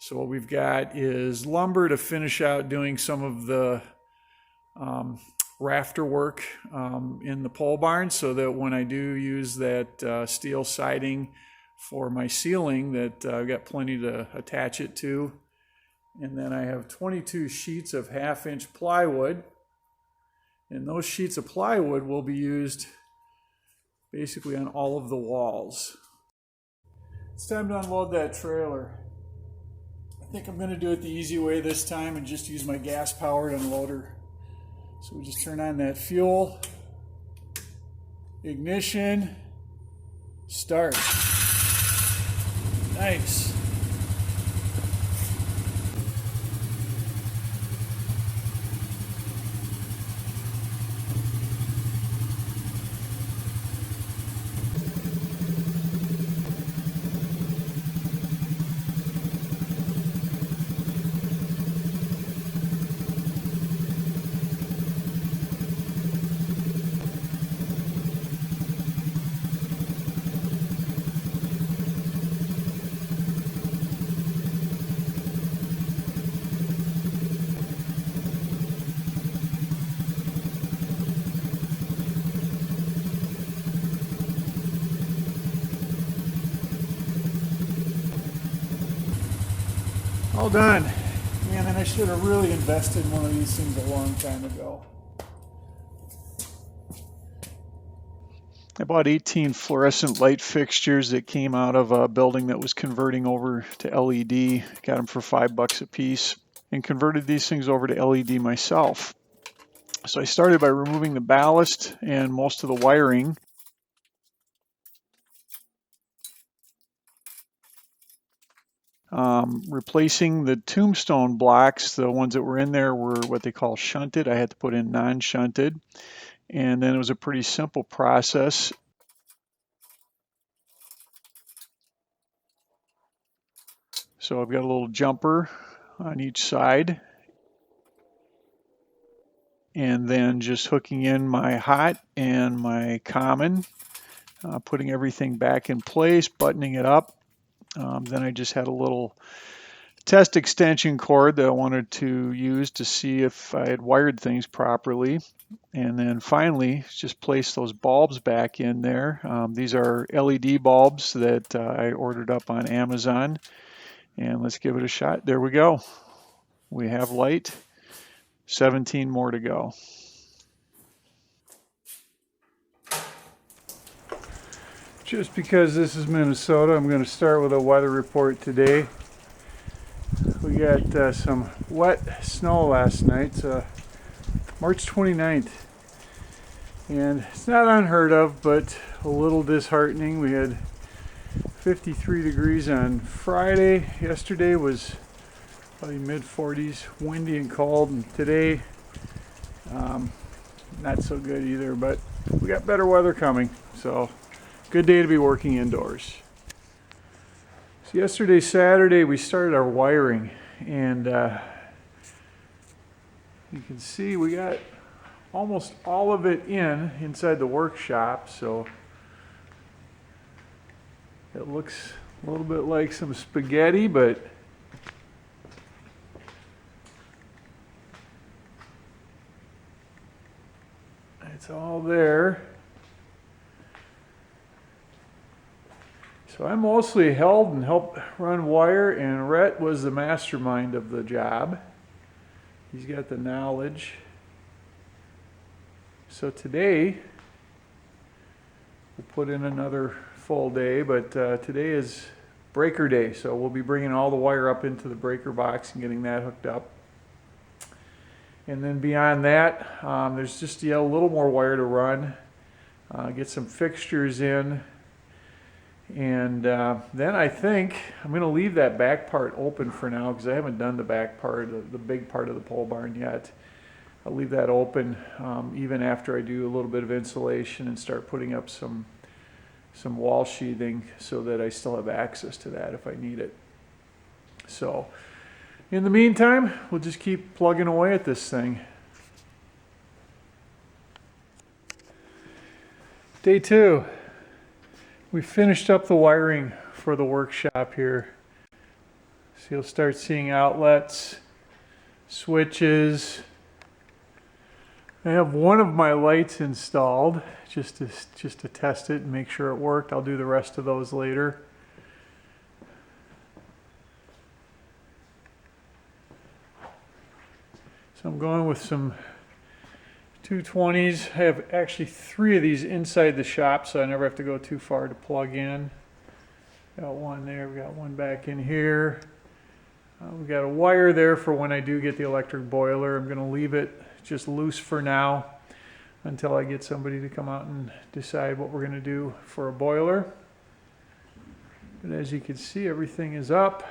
So what we've got is lumber to finish out doing some of the rafter work in the pole barn, so that when I do use that steel siding for my ceiling, that I've got plenty to attach it to. And then I have 22 sheets of 1/2-inch plywood, and those sheets of plywood will be used basically on all of the walls. It's time to unload that trailer. I think I'm going to do it the easy way this time and just use my gas-powered unloader. So we just turn on that fuel, ignition, start. Nice. All done. Man, and I should have really invested in one of these things a long time ago. I bought 18 fluorescent light fixtures that came out of a building that was converting over to LED. Got them for $5 a piece and converted these things over to LED myself. So I started by removing the ballast and most of the wiring. Replacing the tombstone blocks. The ones that were in there were what they call shunted. I had to put in non-shunted, and then it was a pretty simple process. So I've got a little jumper on each side, and then just hooking in my hot and my common, putting everything back in place, buttoning it up. Then I just had a little test extension cord that I wanted to use to see if I had wired things properly. And then finally, just place those bulbs back in there. These are LED bulbs that I ordered up on Amazon. And let's give it a shot. There we go. We have light. 17 more to go. Just because this is Minnesota, I'm going to start with a weather report today. We got some wet snow last night, March 29th. And it's not unheard of, but a little disheartening. We had 53 degrees on Friday. Yesterday was probably mid-40s, windy and cold. And today, not so good either, but we got better weather coming. So good day to be working indoors. So yesterday, Saturday, we started our wiring, and you can see we got almost all of it inside the workshop. So it looks a little bit like some spaghetti, but it's all there. So I mostly held and helped run wire, and Rhett was the mastermind of the job. He's got the knowledge. So today, we'll put in another full day, but today is breaker day, so we'll be bringing all the wire up into the breaker box and getting that hooked up. And then beyond that, there's just a little more wire to run, get some fixtures in. And then I think I'm going to leave that back part open for now, because I haven't done the back part, the big part of the pole barn yet. I'll leave that open even after I do a little bit of insulation and start putting up some wall sheathing, so that I still have access to that if I need it. So in the meantime, we'll just keep plugging away at this thing. Day 2. We finished up the wiring for the workshop here. So you'll start seeing outlets, switches. I have one of my lights installed just to test it and make sure it worked. I'll do the rest of those later. So I'm going with some 220s. I have actually 3 of these inside the shop, so I never have to go too far to plug in. Got one there, we got one back in here. We got a wire there for when I do get the electric boiler. I'm going to leave it just loose for now until I get somebody to come out and decide what we're going to do for a boiler. But as you can see, everything is up.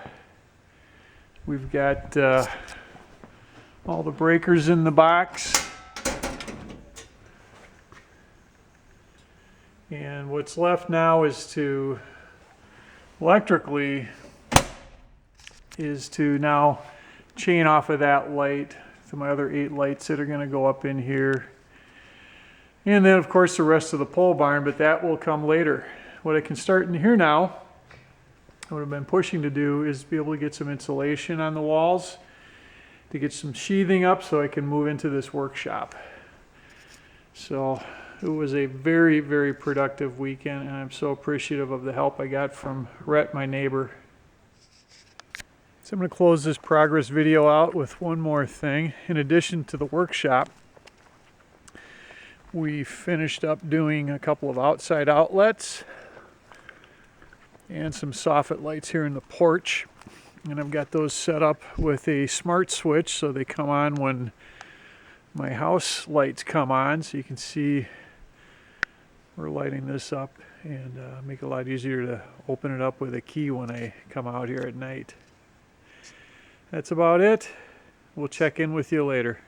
We've got all the breakers in the box. And what's left now is to electrically now chain off of that light to my other 8 lights that are going to go up in here. And then of course the rest of the pole barn, but that will come later. What I can start in here now, what I've been pushing to do is be able to get some insulation on the walls, to get some sheathing up so I can move into this workshop. So it was a very, very productive weekend, and I'm so appreciative of the help I got from Rhett, my neighbor. So I'm going to close this progress video out with one more thing. In addition to the workshop, we finished up doing a couple of outside outlets and some soffit lights here in the porch. And I've got those set up with a smart switch so they come on when my house lights come on. So you can see we're lighting this up, and make it a lot easier to open it up with a key when I come out here at night. That's about it. We'll check in with you later.